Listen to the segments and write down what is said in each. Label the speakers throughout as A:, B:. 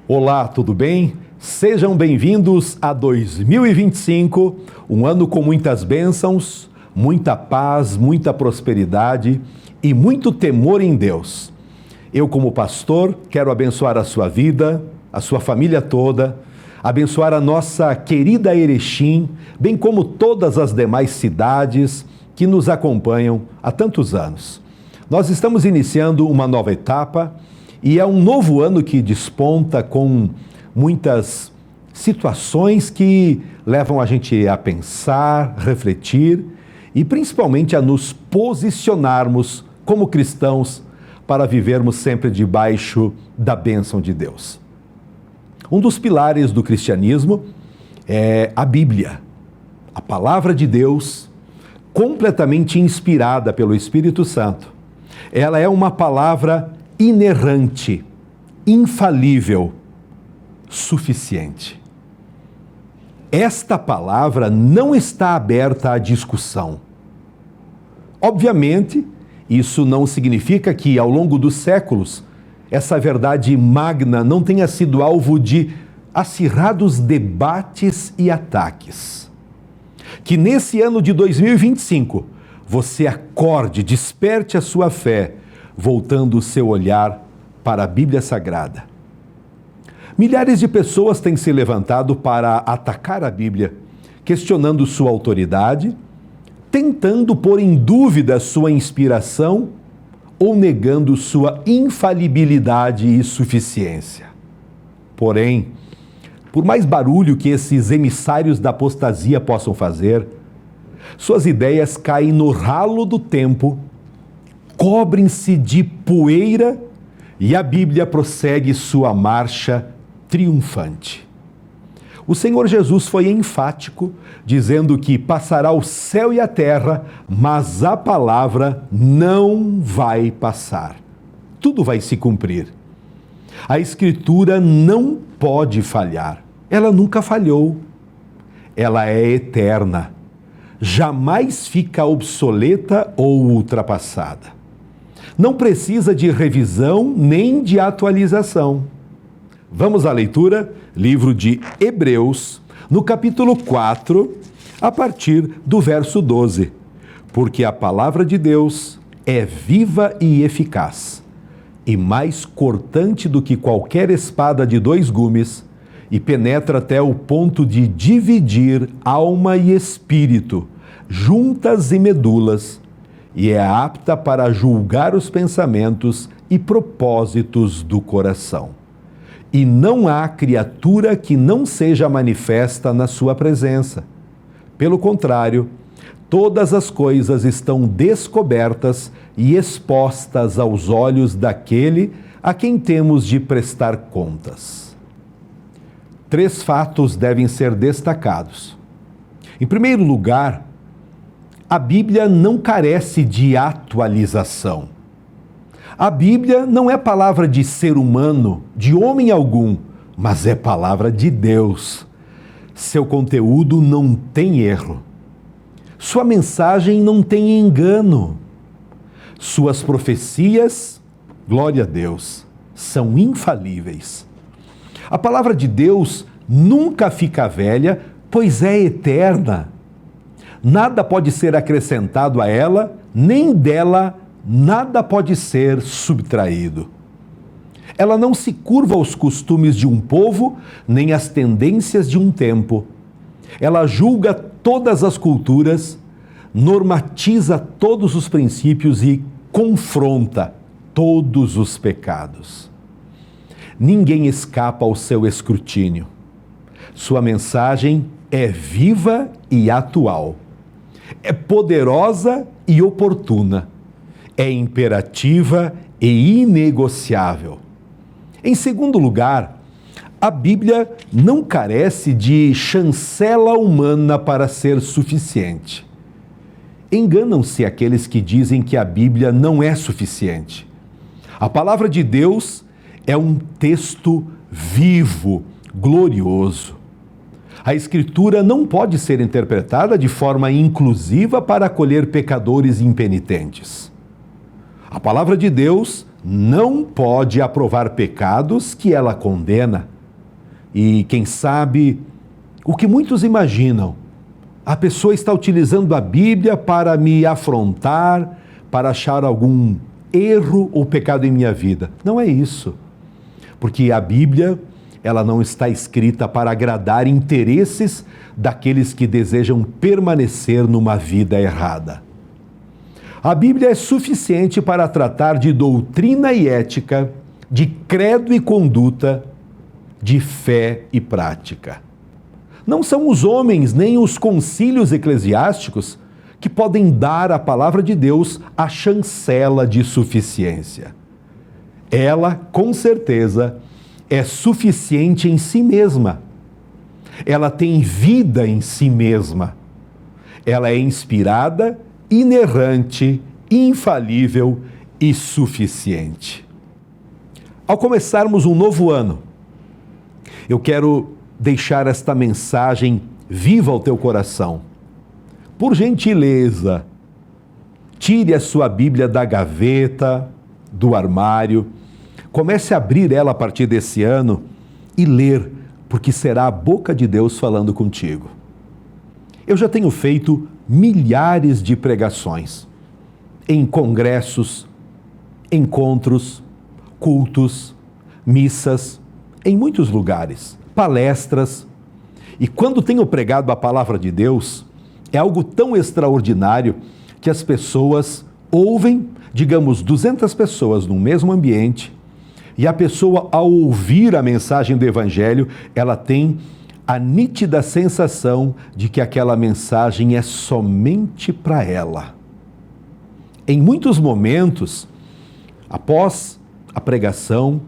A: Olá, tudo bem? Sejam bem-vindos a 2025, um ano com muitas bênçãos, muita paz, muita prosperidade e muito temor em Deus. Eu, como pastor, quero abençoar a sua vida, a sua família toda, abençoar a nossa querida Erechim, bem como todas as demais cidades que nos acompanham há tantos anos. Nós estamos iniciando uma nova etapa e é um novo ano que desponta com muitas situações que levam a gente a pensar, refletir e principalmente a nos posicionarmos como cristãos para vivermos sempre debaixo da bênção de Deus. Um dos pilares do cristianismo é a Bíblia, a palavra de Deus, completamente inspirada pelo Espírito Santo. Ela é uma palavra inerrante, infalível, suficiente. Esta palavra não está aberta à discussão. Obviamente, isso não significa que, ao longo dos séculos, essa verdade magna não tenha sido alvo de acirrados debates e ataques. Que nesse ano de 2025, você acorde, desperte a sua fé, voltando o seu olhar para a Bíblia Sagrada. Milhares de pessoas têm se levantado para atacar a Bíblia, questionando sua autoridade, tentando pôr em dúvida sua inspiração ou negando sua infalibilidade e suficiência. Porém, por mais barulho que esses emissários da apostasia possam fazer, suas ideias caem no ralo do tempo, cobrem-se de poeira e a Bíblia prossegue sua marcha triunfante. O Senhor Jesus foi enfático, dizendo que passará o céu e a terra, mas a palavra não vai passar. Tudo vai se cumprir. A Escritura não pode falhar. Ela nunca falhou. Ela é eterna. Jamais fica obsoleta ou ultrapassada. Não precisa de revisão nem de atualização. Vamos à leitura, livro de Hebreus, no capítulo 4, a partir do verso 12. Porque a palavra de Deus é viva e eficaz, e mais cortante do que qualquer espada de dois gumes, e penetra até o ponto de dividir alma e espírito, juntas e medulas, e é apta para julgar os pensamentos e propósitos do coração. E não há criatura que não seja manifesta na sua presença. Pelo contrário, todas as coisas estão descobertas e expostas aos olhos daquele a quem temos de prestar contas. 3 fatos devem ser destacados. Em primeiro lugar, a Bíblia não carece de atualização. A Bíblia não é palavra de ser humano, de homem algum, mas é palavra de Deus. Seu conteúdo não tem erro. Sua mensagem não tem engano. Suas profecias, glória a Deus, são infalíveis. A palavra de Deus nunca fica velha, pois é eterna. Nada pode ser acrescentado a ela, nem dela nada pode ser subtraído. Ela não se curva aos costumes de um povo, nem às tendências de um tempo. Ela julga todas as culturas, normatiza todos os princípios e confronta todos os pecados. Ninguém escapa ao seu escrutínio. Sua mensagem é viva e atual. É poderosa e oportuna. É imperativa e inegociável. Em segundo lugar, a Bíblia não carece de chancela humana para ser suficiente. Enganam-se aqueles que dizem que a Bíblia não é suficiente. A palavra de Deus é um texto vivo, glorioso. A Escritura não pode ser interpretada de forma inclusiva para acolher pecadores impenitentes. A palavra de Deus não pode aprovar pecados que ela condena. E quem sabe, o que muitos imaginam, a pessoa está utilizando a Bíblia para me afrontar, para achar algum erro ou pecado em minha vida. Não é isso. Porque a Bíblia, ela não está escrita para agradar interesses daqueles que desejam permanecer numa vida errada. A Bíblia é suficiente para tratar de doutrina e ética, de credo e conduta, de fé e prática. Não são os homens nem os concílios eclesiásticos que podem dar à palavra de Deus a chancela de suficiência. Ela, com certeza, é suficiente em si mesma. Ela tem vida em si mesma. Ela é inspirada, inerrante, infalível e suficiente. Ao começarmos um novo ano, eu quero deixar esta mensagem viva ao teu coração. Por gentileza, tire a sua Bíblia da gaveta, do armário, comece a abrir ela a partir desse ano e ler, porque será a boca de Deus falando contigo. Eu já tenho feito milhares de pregações em congressos, encontros, cultos, missas, em muitos lugares, palestras. E quando tenho pregado a palavra de Deus, é algo tão extraordinário que as pessoas ouvem, digamos, 200 pessoas no mesmo ambiente, e a pessoa, ao ouvir a mensagem do Evangelho, ela tem a nítida sensação de que aquela mensagem é somente para ela. Em muitos momentos, após a pregação,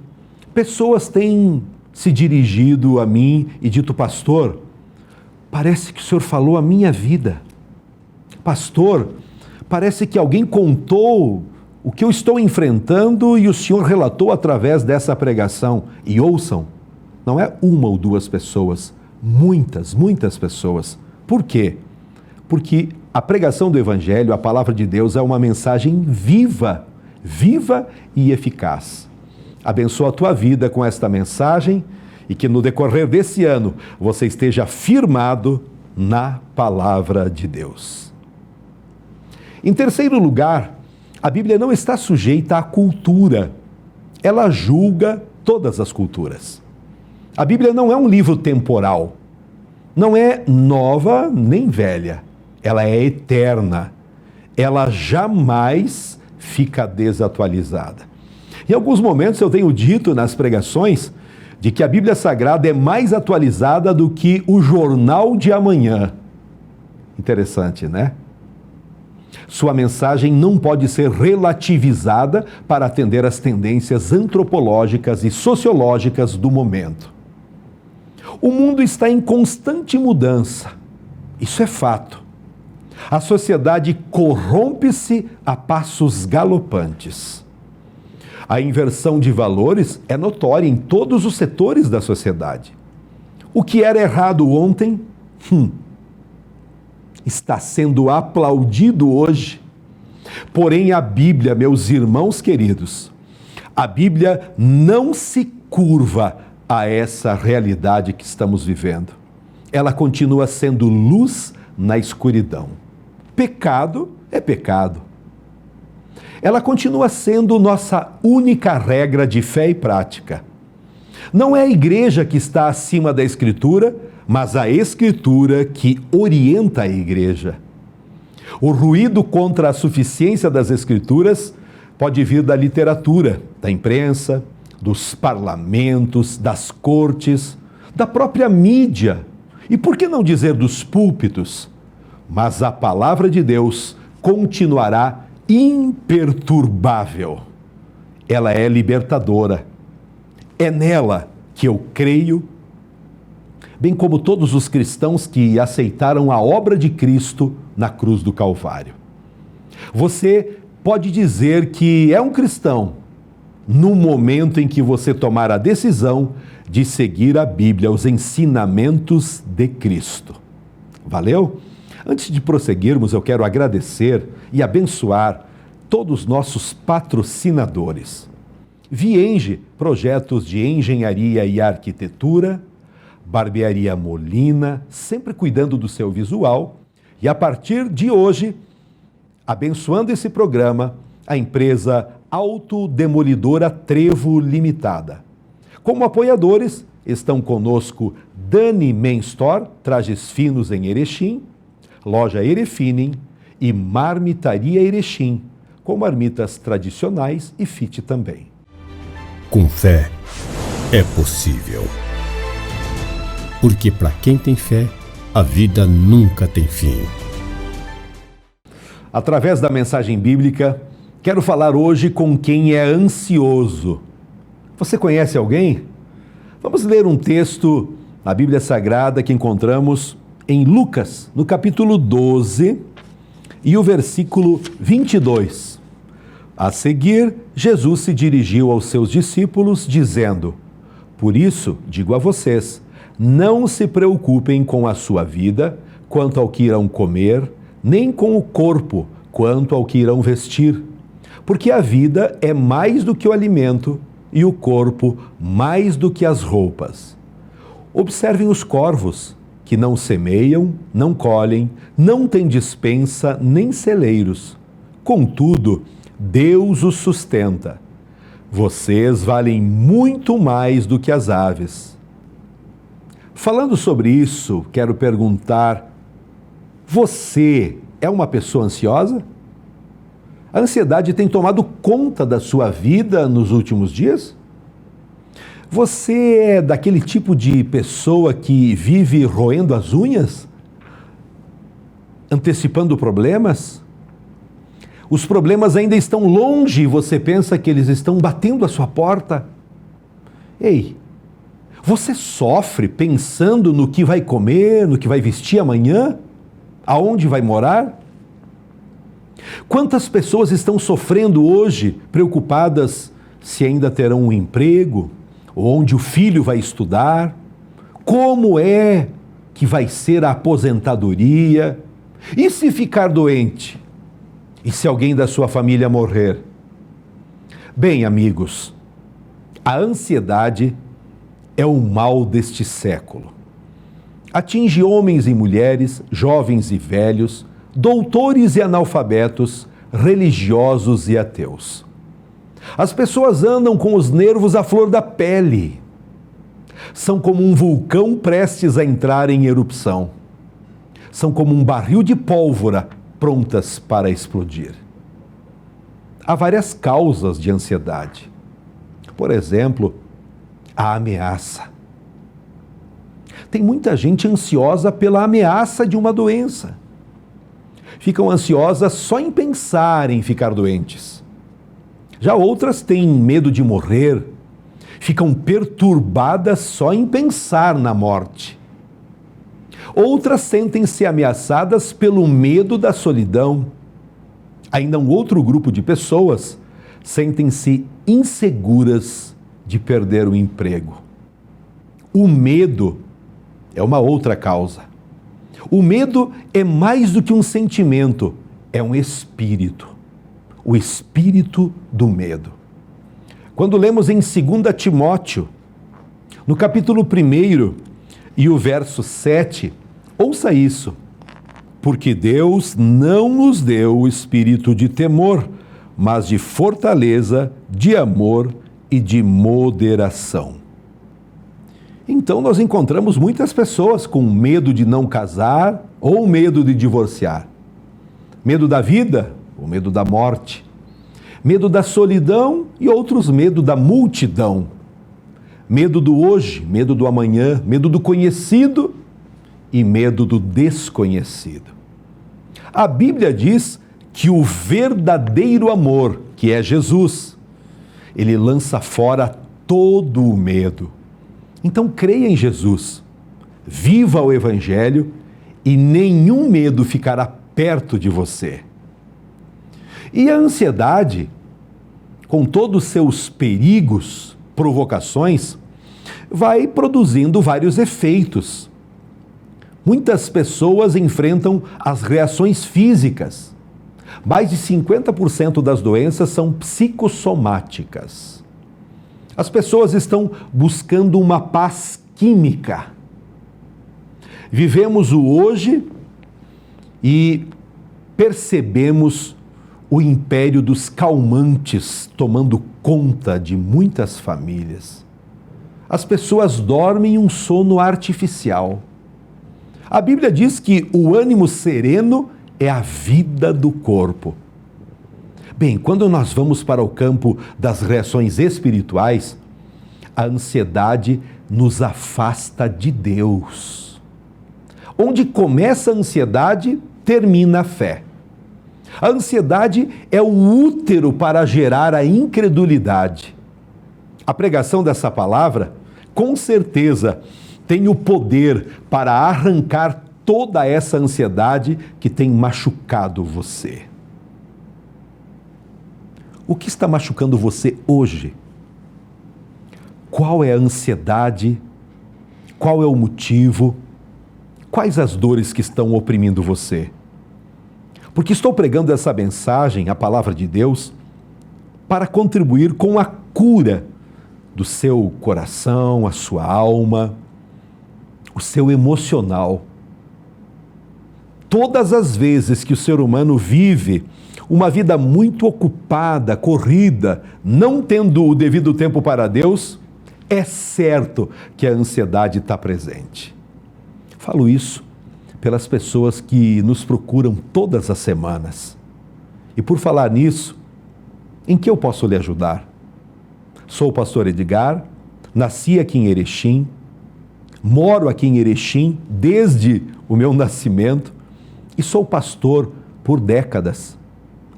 A: pessoas têm se dirigido a mim e dito: pastor, parece que o senhor falou a minha vida. Pastor, parece que alguém contou o que eu estou enfrentando e o senhor relatou através dessa pregação. E ouçam, não é uma ou duas pessoas, muitas pessoas. Por quê? Porque a pregação do Evangelho, a palavra de Deus, é uma mensagem viva e eficaz. Abençoa a tua vida com esta mensagem e que no decorrer desse ano você esteja firmado na palavra de Deus. Em terceiro lugar, a Bíblia não está sujeita à cultura. Ela julga todas as culturas. A Bíblia não é um livro temporal. Não é nova nem velha. Ela é eterna. Ela jamais fica desatualizada. Em alguns momentos eu tenho dito nas pregações de que a Bíblia Sagrada é mais atualizada do que o jornal de amanhã. Interessante, né? Sua mensagem não pode ser relativizada para atender às tendências antropológicas e sociológicas do momento. O mundo está em constante mudança. Isso é fato. A sociedade corrompe-se a passos galopantes. A inversão de valores é notória em todos os setores da sociedade. O que era errado ontem, está sendo aplaudido hoje. Porém, a Bíblia, meus irmãos queridos, a Bíblia não se curva a essa realidade que estamos vivendo. Ela continua sendo luz na escuridão. Pecado é pecado. Ela continua sendo nossa única regra de fé e prática. Não é a igreja que está acima da Escritura, mas a Escritura que orienta a igreja. O ruído contra a suficiência das Escrituras pode vir da literatura, da imprensa, dos parlamentos, das cortes, da própria mídia, e por que não dizer dos púlpitos? Mas a palavra de Deus continuará imperturbável. Ela é libertadora. É nela que eu creio, bem como todos os cristãos que aceitaram a obra de Cristo na cruz do Calvário. Você pode dizer que é um cristão no momento em que você tomar a decisão de seguir a Bíblia, os ensinamentos de Cristo. Valeu? Antes de prosseguirmos, eu quero agradecer e abençoar todos os nossos patrocinadores. Vienge, projetos de engenharia e arquitetura, Barbearia Molina, sempre cuidando do seu visual. E a partir de hoje, abençoando esse programa, a empresa Autodemolidora Trevo Limitada. Como apoiadores, estão conosco Dani Men Store, trajes finos em Erechim, Loja Erefinem e Marmitaria Erechim, com marmitas tradicionais e fit também.
B: Com fé, é possível. Porque para quem tem fé, a vida nunca tem fim.
A: Através da mensagem bíblica, quero falar hoje com quem é ansioso. Você conhece alguém? Vamos ler um texto na Bíblia Sagrada que encontramos em Lucas, no capítulo 12 e o versículo 22. A seguir, Jesus se dirigiu aos seus discípulos, dizendo: Por isso, digo a vocês, não se preocupem com a sua vida, quanto ao que irão comer, nem com o corpo, quanto ao que irão vestir. Porque a vida é mais do que o alimento, e o corpo mais do que as roupas. Observem os corvos, que não semeiam, não colhem, não têm despensa, nem celeiros. Contudo, Deus os sustenta. Vocês valem muito mais do que as aves. Falando sobre isso, quero perguntar: você é uma pessoa ansiosa? A ansiedade tem tomado conta da sua vida nos últimos dias? Você é daquele tipo de pessoa que vive roendo as unhas? Antecipando problemas? Os problemas ainda estão longe e você pensa que eles estão batendo à sua porta? Ei, você sofre pensando no que vai comer, no que vai vestir amanhã? Aonde vai morar? Quantas pessoas estão sofrendo hoje, preocupadas se ainda terão um emprego, onde o filho vai estudar, como é que vai ser a aposentadoria, e se ficar doente? E se alguém da sua família morrer? Bem, amigos, a ansiedade é o mal deste século. Atinge homens e mulheres, jovens e velhos, doutores e analfabetos, religiosos e ateus. As pessoas andam com os nervos à flor da pele. São como um vulcão prestes a entrar em erupção. São como um barril de pólvora prontas para explodir. Há várias causas de ansiedade. Por exemplo, a ameaça. Tem muita gente ansiosa pela ameaça de uma doença. Ficam ansiosas só em pensar em ficar doentes. Já outras têm medo de morrer, ficam perturbadas só em pensar na morte. Outras sentem-se ameaçadas pelo medo da solidão. Ainda um outro grupo de pessoas sentem-se inseguras de perder o emprego. O medo é uma outra causa. O medo é mais do que um sentimento, é um espírito. O espírito do medo. Quando lemos em 2 Timóteo, no capítulo 1 e o verso 7, ouça isso. Porque Deus não nos deu o espírito de temor, mas de fortaleza, de amor e de moderação. Então nós encontramos muitas pessoas com medo de não casar ou medo de divorciar. Medo da vida ou medo da morte. Medo da solidão e outros medo da multidão. Medo do hoje, medo do amanhã, medo do conhecido e medo do desconhecido. A Bíblia diz que o verdadeiro amor, que é Jesus, ele lança fora todo o medo. Então creia em Jesus, viva o Evangelho e nenhum medo ficará perto de você. E a ansiedade, com todos os seus perigos, provocações, vai produzindo vários efeitos. Muitas pessoas enfrentam as reações físicas. Mais de 50% das doenças são psicossomáticas. As pessoas estão buscando uma paz química, Vivemos o hoje e percebemos o império dos calmantes tomando conta de muitas famílias. As pessoas dormem um sono artificial. A Bíblia diz que o ânimo sereno é a vida do corpo. Bem, quando nós vamos para o campo das reações espirituais, a ansiedade nos afasta de Deus. Onde começa a ansiedade, termina a fé. A ansiedade é o útero para gerar a incredulidade. A pregação dessa palavra, com certeza, tem o poder para arrancar toda essa ansiedade que tem machucado você. O que está machucando você hoje? Qual é a ansiedade? Qual é o motivo? Quais as dores que estão oprimindo você? Porque estou pregando essa mensagem, a palavra de Deus, para contribuir com a cura do seu coração, a sua alma, o seu emocional. Todas as vezes que o ser humano vive uma vida muito ocupada, corrida, não tendo o devido tempo para Deus, é certo que a ansiedade está presente. Falo isso pelas pessoas que nos procuram todas as semanas. E por falar nisso, em que eu posso lhe ajudar? Sou o pastor Edgar, nasci aqui em Erechim, moro aqui em Erechim desde o meu nascimento e sou pastor por décadas,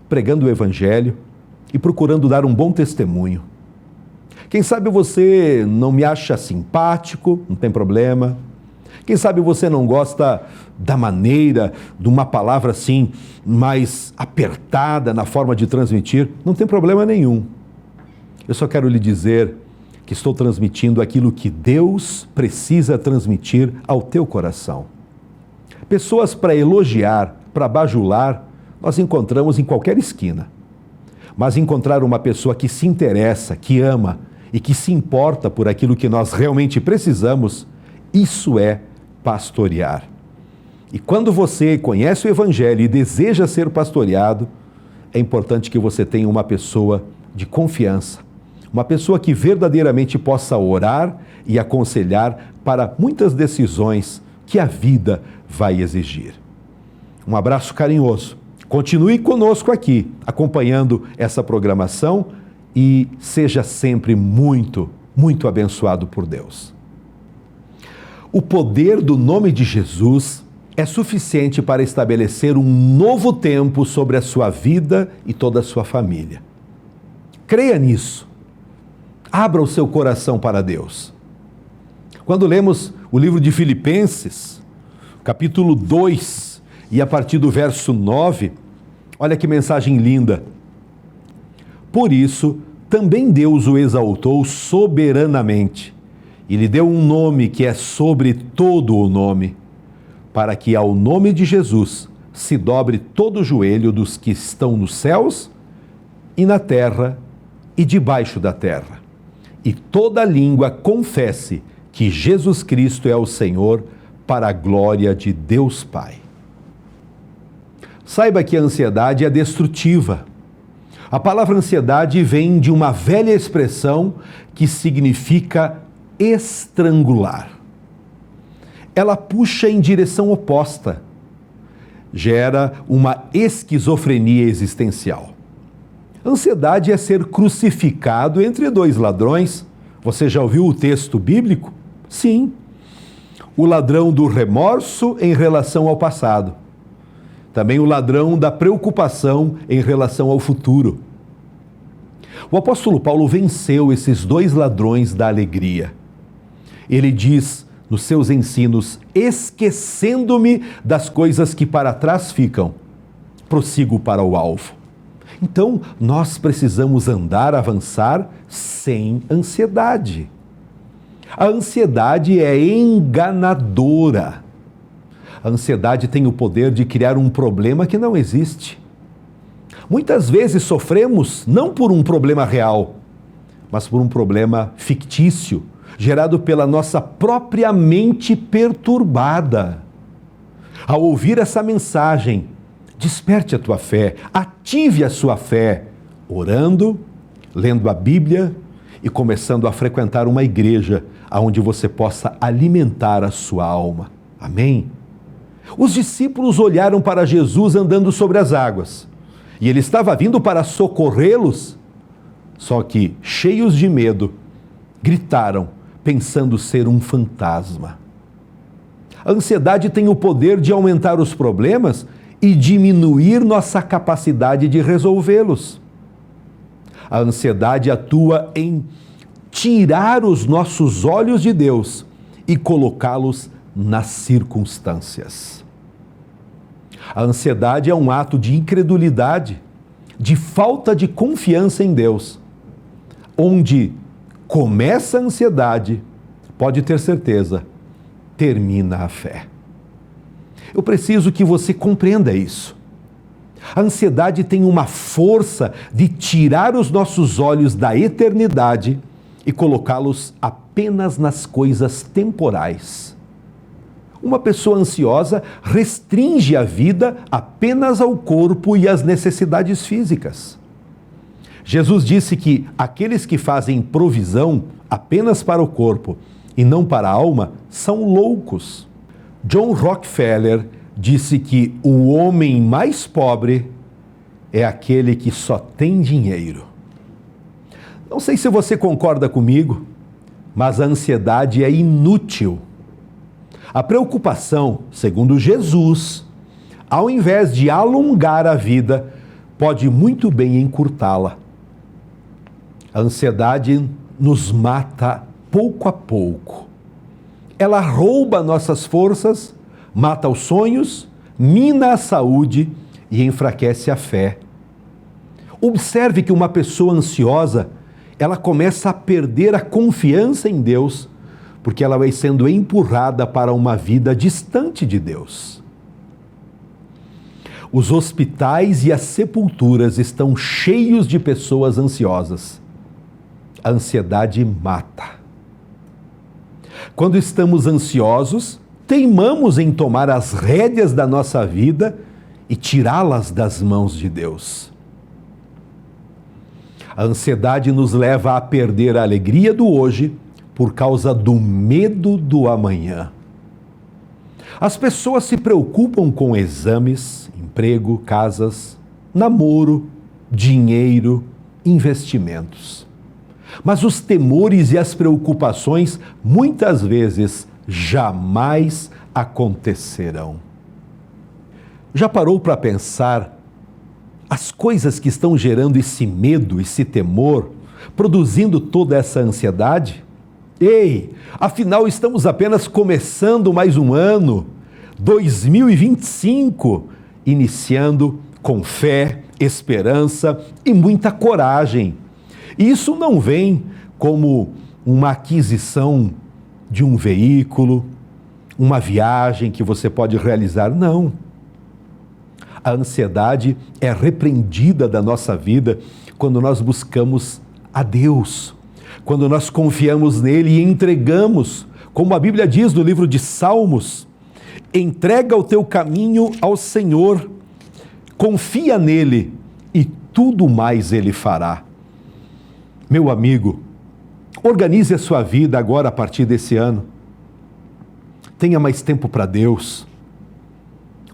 A: pregando o Evangelho e procurando dar um bom testemunho. Quem sabe você não me acha simpático, não tem problema. Quem sabe você não gosta da maneira, de uma palavra assim, mais apertada na forma de transmitir, não tem problema nenhum. Eu só quero lhe dizer que estou transmitindo aquilo que Deus precisa transmitir ao teu coração. Pessoas para elogiar, para bajular, nós encontramos em qualquer esquina. Mas encontrar uma pessoa que se interessa, que ama e que se importa por aquilo que nós realmente precisamos, isso é pastorear. E quando você conhece o Evangelho e deseja ser pastoreado, é importante que você tenha uma pessoa de confiança, uma pessoa que verdadeiramente possa orar e aconselhar para muitas decisões que a vida vai exigir. Um abraço carinhoso. Continue conosco aqui, acompanhando essa programação e seja sempre muito, muito abençoado por Deus. O poder do nome de Jesus é suficiente para estabelecer um novo tempo sobre a sua vida e toda a sua família. Creia nisso. Abra o seu coração para Deus. Quando lemos o livro de Filipenses, capítulo 2, e a partir do verso 9, olha que mensagem linda. Por isso, também Deus o exaltou soberanamente e lhe deu um nome que é sobre todo o nome, para que ao nome de Jesus se dobre todo o joelho dos que estão nos céus e na terra e debaixo da terra, e toda língua confesse que Jesus Cristo é o Senhor, para a glória de Deus Pai. Saiba que a ansiedade é destrutiva. A palavra ansiedade vem de uma velha expressão que significa estrangular. Ela puxa em direção oposta, gera uma esquizofrenia existencial. Ansiedade é ser crucificado entre dois ladrões. Você já ouviu o texto bíblico? Sim. O ladrão do remorso em relação ao passado. Também o ladrão da preocupação em relação ao futuro. O apóstolo Paulo venceu esses dois ladrões da alegria. Ele diz nos seus ensinos: esquecendo-me das coisas que para trás ficam, prossigo para o alvo. Então, nós precisamos avançar sem ansiedade. A ansiedade é enganadora. A ansiedade tem o poder de criar um problema que não existe. Muitas vezes sofremos não por um problema real, mas por um problema fictício, gerado pela nossa própria mente perturbada. Ao ouvir essa mensagem, desperte a tua fé, ative a sua fé, orando, lendo a Bíblia e começando a frequentar uma igreja onde você possa alimentar a sua alma. Amém? Os discípulos olharam para Jesus andando sobre as águas e ele estava vindo para socorrê-los, só que, cheios de medo, gritaram, pensando ser um fantasma. A ansiedade tem o poder de aumentar os problemas e diminuir nossa capacidade de resolvê-los. A ansiedade atua em tirar os nossos olhos de Deus e colocá-los nas circunstâncias. A ansiedade é um ato de incredulidade, de falta de confiança em Deus. Onde começa a ansiedade, pode ter certeza, termina a fé. Eu preciso que você compreenda isso. A ansiedade tem uma força de tirar os nossos olhos da eternidade e colocá-los apenas nas coisas temporais. Uma pessoa ansiosa restringe a vida apenas ao corpo e às necessidades físicas. Jesus disse que aqueles que fazem provisão apenas para o corpo e não para a alma são loucos. John Rockefeller disse que o homem mais pobre é aquele que só tem dinheiro. Não sei se você concorda comigo, mas a ansiedade é inútil. A preocupação, segundo Jesus, ao invés de alongar a vida, pode muito bem encurtá-la. A ansiedade nos mata pouco a pouco. Ela rouba nossas forças, mata os sonhos, mina a saúde e enfraquece a fé. Observe que uma pessoa ansiosa, ela começa a perder a confiança em Deus, porque ela vai sendo empurrada para uma vida distante de Deus. Os hospitais e as sepulturas estão cheios de pessoas ansiosas. A ansiedade mata. Quando estamos ansiosos, teimamos em tomar as rédeas da nossa vida e tirá-las das mãos de Deus. A ansiedade nos leva a perder a alegria do hoje por causa do medo do amanhã. As pessoas se preocupam com exames, emprego, casas, namoro, dinheiro, investimentos. Mas os temores e as preocupações muitas vezes jamais acontecerão. Já parou para pensar as coisas que estão gerando esse medo, esse temor, produzindo toda essa ansiedade? Ei, afinal estamos apenas começando mais um ano, 2025, iniciando com fé, esperança e muita coragem. E isso não vem como uma aquisição de um veículo, uma viagem que você pode realizar, não. A ansiedade é repreendida da nossa vida quando nós buscamos a Deus, quando nós confiamos nele e entregamos, como a Bíblia diz no livro de Salmos, entrega o teu caminho ao Senhor, confia nele e tudo mais ele fará. Meu amigo, organize a sua vida agora a partir desse ano. Tenha mais tempo para Deus.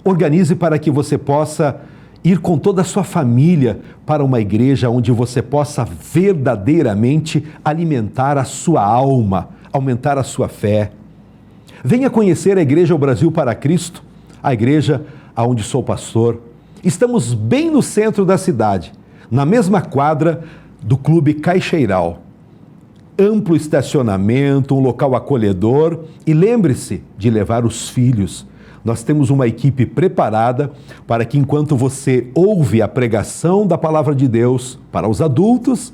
A: Organize para que você possa ir com toda a sua família para uma igreja onde você possa verdadeiramente alimentar a sua alma, aumentar a sua fé. Venha conhecer a Igreja O Brasil para Cristo, a igreja onde sou pastor. Estamos bem no centro da cidade, na mesma quadra do Clube Caixeiral. Amplo estacionamento, um local acolhedor e lembre-se de levar os filhos. Nós temos uma equipe preparada para que enquanto você ouve a pregação da Palavra de Deus para os adultos,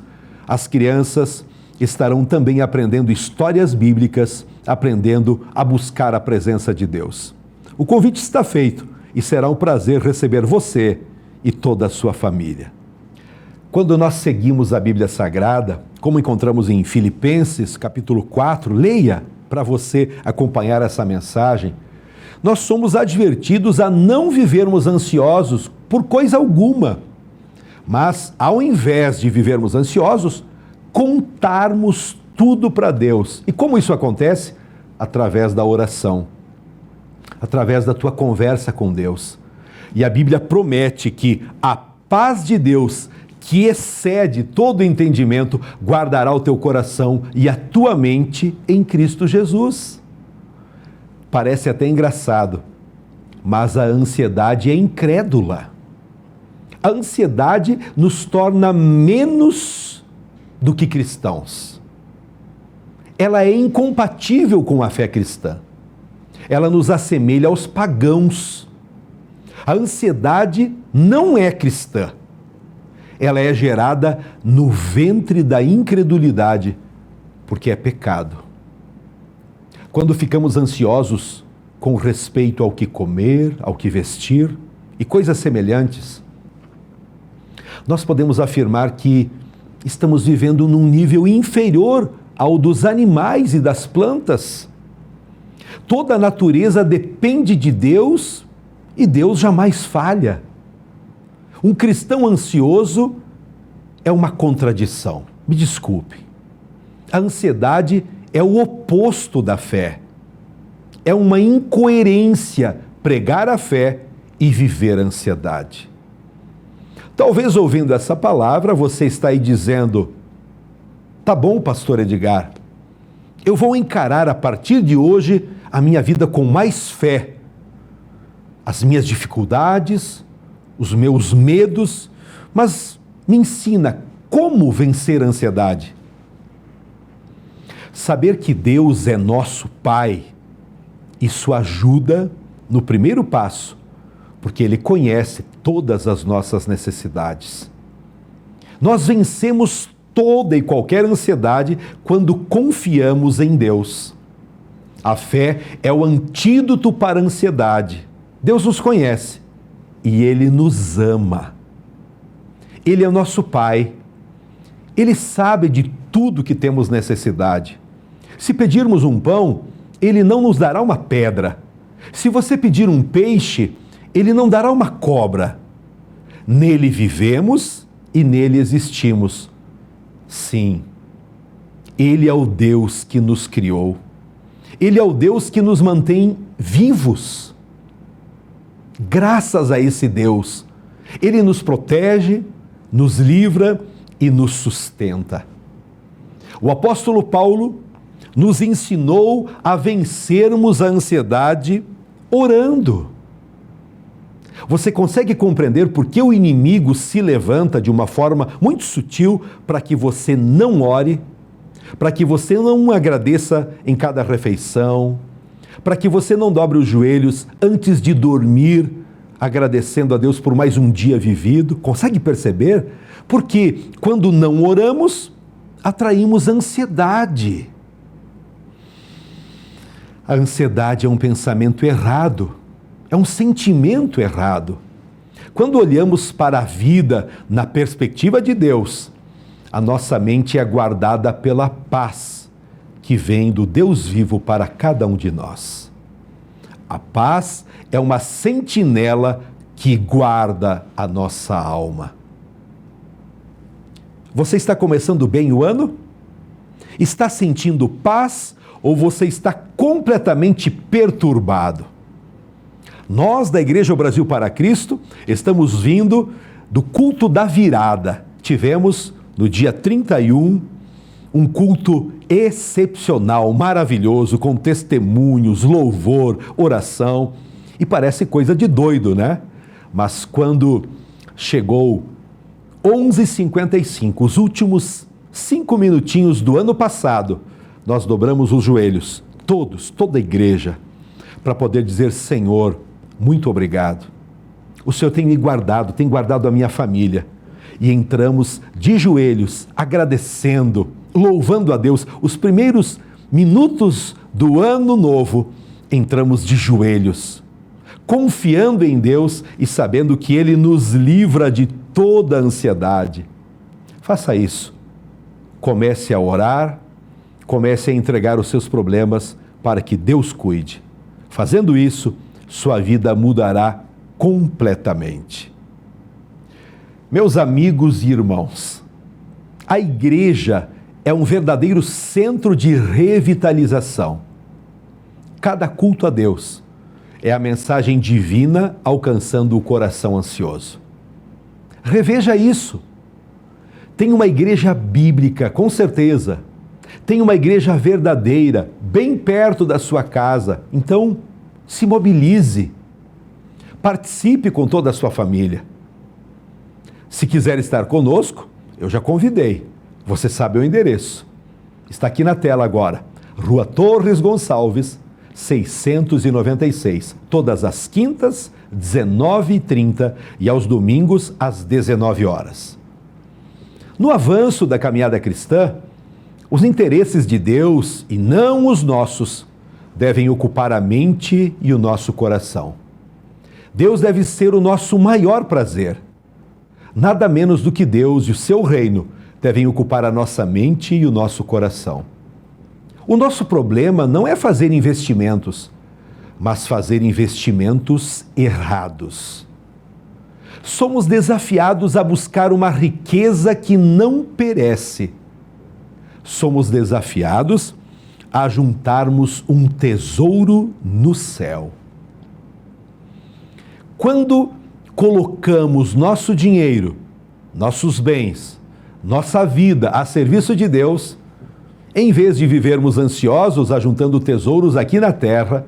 A: as crianças estarão também aprendendo histórias bíblicas, aprendendo a buscar a presença de Deus. O convite está feito e será um prazer receber você e toda a sua família. Quando nós seguimos a Bíblia Sagrada, como encontramos em Filipenses, capítulo 4, leia para você acompanhar essa mensagem. Nós somos advertidos a não vivermos ansiosos por coisa alguma, mas ao invés de vivermos ansiosos, contarmos tudo para Deus. E como isso acontece? Através da oração, através da tua conversa com Deus. E a Bíblia promete que a paz de Deus, que excede todo entendimento, guardará o teu coração e a tua mente em Cristo Jesus. Parece até engraçado, mas a ansiedade é incrédula. A ansiedade nos torna menos do que cristãos. Ela é incompatível com a fé cristã. Ela nos assemelha aos pagãos. A ansiedade não é cristã. Ela é gerada no ventre da incredulidade, porque é pecado. Quando ficamos ansiosos com respeito ao que comer, ao que vestir e coisas semelhantes, nós podemos afirmar que estamos vivendo num nível inferior ao dos animais e das plantas. Toda a natureza depende de Deus e Deus jamais falha. Um cristão ansioso é uma contradição. Me desculpe. A ansiedade é o oposto da fé. É uma incoerência pregar a fé e viver a ansiedade. Talvez ouvindo essa palavra você está aí dizendo: tá bom, pastor Edgar, eu vou encarar a partir de hoje a minha vida com mais fé. As minhas dificuldades, os meus medos, mas me ensina como vencer a ansiedade. Saber que Deus é nosso Pai, isso ajuda no primeiro passo, porque Ele conhece todas as nossas necessidades. Nós vencemos toda e qualquer ansiedade quando confiamos em Deus. A fé é o antídoto para a ansiedade. Deus nos conhece e Ele nos ama. Ele é o nosso Pai. Ele sabe de tudo que temos necessidade. Se pedirmos um pão, Ele não nos dará uma pedra. Se você pedir um peixe, Ele não dará uma cobra. Nele vivemos e nele existimos. Sim, Ele é o Deus que nos criou. Ele é o Deus que nos mantém vivos. Graças a esse Deus, Ele nos protege, nos livra e nos sustenta. O apóstolo Paulo nos ensinou a vencermos a ansiedade orando. Você consegue compreender por que o inimigo se levanta de uma forma muito sutil para que você não ore, para que você não agradeça em cada refeição, para que você não dobre os joelhos antes de dormir, agradecendo a Deus por mais um dia vivido? Consegue perceber? Porque quando não oramos, atraímos ansiedade. A ansiedade é um pensamento errado, é um sentimento errado. Quando olhamos para a vida na perspectiva de Deus, a nossa mente é guardada pela paz que vem do Deus vivo para cada um de nós. A paz é uma sentinela que guarda a nossa alma. Você está começando bem o ano? Está sentindo paz ou você está completamente perturbado? Nós, da Igreja Brasil para Cristo, estamos vindo do culto da virada. Tivemos, no dia 31, um culto excepcional, maravilhoso, com testemunhos, louvor, oração. E parece coisa de doido, né? Mas quando chegou 11h55, os últimos 5 minutinhos do ano passado, nós dobramos os joelhos, toda a igreja, para poder dizer: Senhor, muito obrigado. O Senhor tem me guardado, tem guardado a minha família. E entramos de joelhos, agradecendo, louvando a Deus. Os primeiros minutos do ano novo, entramos de joelhos, confiando em Deus e sabendo que Ele nos livra de toda a ansiedade. Faça isso. Comece a orar, comece a entregar os seus problemas para que Deus cuide. Fazendo isso, sua vida mudará completamente. Meus amigos e irmãos, a igreja é um verdadeiro centro de revitalização. Cada culto a Deus é a mensagem divina alcançando o coração ansioso. Reveja isso. Tem uma igreja bíblica, com certeza. Tem uma igreja verdadeira, bem perto da sua casa. Então, se mobilize. Participe com toda a sua família. Se quiser estar conosco, eu já convidei. Você sabe o endereço. Está aqui na tela agora. Rua Torres Gonçalves, 696. Todas as quintas, 19h30 e aos domingos, às 19 horas. No avanço da caminhada cristã, os interesses de Deus e não os nossos devem ocupar a mente e o nosso coração. Deus deve ser o nosso maior prazer. Nada menos do que Deus e o seu reino devem ocupar a nossa mente e o nosso coração. O nosso problema não é fazer investimentos, mas fazer investimentos errados. Somos desafiados a buscar uma riqueza que não perece. Somos desafiados a juntarmos um tesouro no céu. Quando colocamos nosso dinheiro, nossos bens, nossa vida a serviço de Deus, em vez de vivermos ansiosos ajuntando tesouros aqui na terra,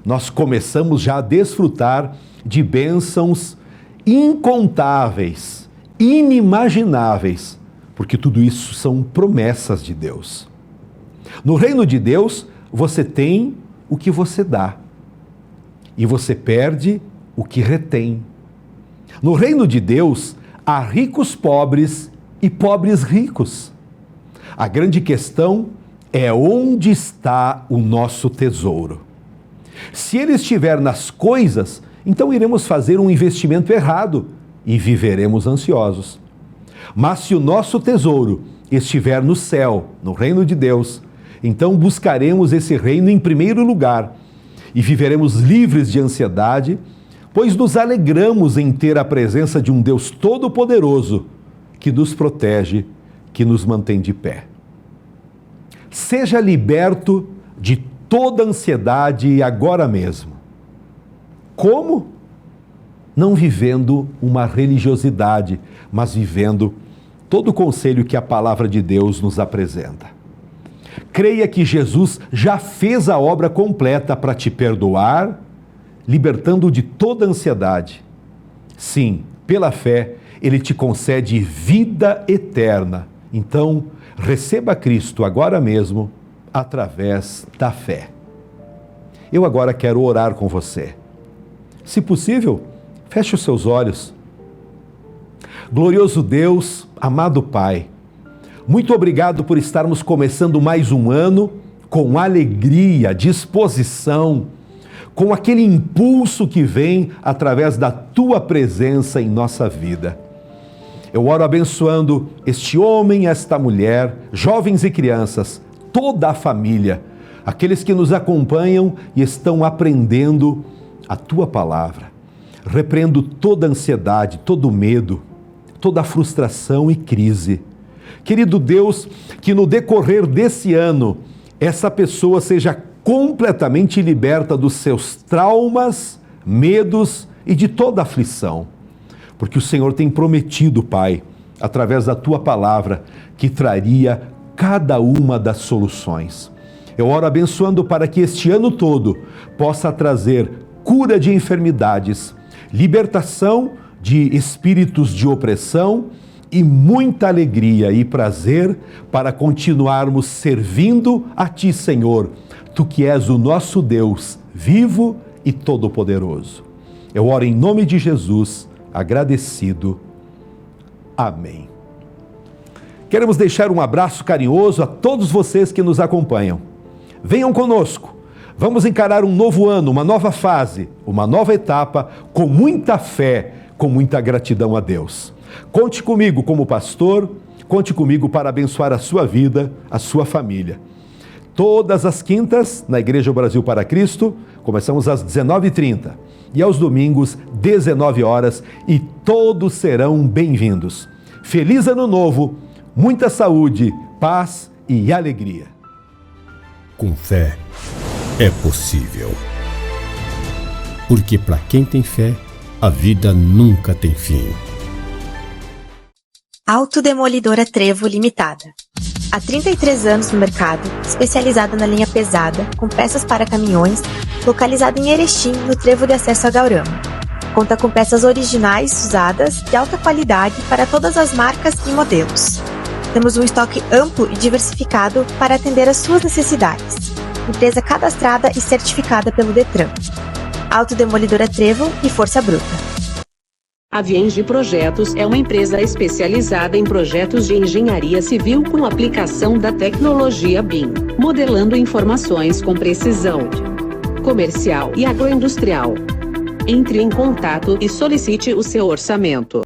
A: nós começamos já a desfrutar de bênçãos incontáveis, inimagináveis, porque tudo isso são promessas de Deus. No reino de Deus, você tem o que você dá e você perde o que retém. No reino de Deus, há ricos pobres e pobres ricos. A grande questão é onde está o nosso tesouro. Se ele estiver nas coisas, então iremos fazer um investimento errado e viveremos ansiosos. Mas se o nosso tesouro estiver no céu, no reino de Deus, então buscaremos esse reino em primeiro lugar e viveremos livres de ansiedade, pois nos alegramos em ter a presença de um Deus todo-poderoso que nos protege, que nos mantém de pé. Seja liberto de toda ansiedade agora mesmo. Como? Não vivendo uma religiosidade, mas vivendo todo o conselho que a palavra de Deus nos apresenta. Creia que Jesus já fez a obra completa para te perdoar, libertando de toda ansiedade. Sim, pela fé, Ele te concede vida eterna. Então, receba Cristo agora mesmo, através da fé. Eu agora quero orar com você. Se possível, feche os seus olhos. Glorioso Deus, amado Pai, muito obrigado por estarmos começando mais um ano com alegria, disposição, com aquele impulso que vem através da Tua presença em nossa vida. Eu oro abençoando este homem, esta mulher, jovens e crianças, toda a família, aqueles que nos acompanham e estão aprendendo a Tua palavra. Repreendo toda ansiedade, todo medo, toda frustração e crise. Querido Deus, que no decorrer desse ano, essa pessoa seja completamente liberta dos seus traumas, medos e de toda aflição. Porque o Senhor tem prometido, Pai, através da Tua palavra, que traria cada uma das soluções. Eu oro abençoando para que este ano todo possa trazer cura de enfermidades, libertação de espíritos de opressão e muita alegria e prazer para continuarmos servindo a Ti, Senhor, Tu que és o nosso Deus vivo e todo-poderoso. Eu oro em nome de Jesus, agradecido. Amém. Queremos deixar um abraço carinhoso a todos vocês que nos acompanham. Venham conosco. Vamos encarar um novo ano, uma nova fase, uma nova etapa, com muita fé, com muita gratidão a Deus. Conte comigo como pastor, Conte comigo para abençoar a sua vida, a sua família. Todas as quintas, na Igreja Brasil para Cristo, começamos às 19h30 e aos domingos, 19 horas, e todos serão bem-vindos. Feliz Ano Novo, muita saúde, paz e alegria.
B: Com fé, é possível. Porque para quem tem fé, a vida nunca tem fim.
C: Autodemolidora Trevo Limitada. Há 33 anos no mercado, especializada na linha pesada, com peças para caminhões, localizada em Erechim, no trevo de acesso a Gaurama. Conta com peças originais, usadas, de alta qualidade para todas as marcas e modelos. Temos um estoque amplo e diversificado para atender às suas necessidades. Empresa cadastrada e certificada pelo Detran. Autodemolidora Trevo e Força Bruta.
D: A Vienge Projetos é uma empresa especializada em projetos de engenharia civil com aplicação da tecnologia BIM, modelando informações com precisão. Comercial e agroindustrial. Entre em contato e solicite o seu orçamento.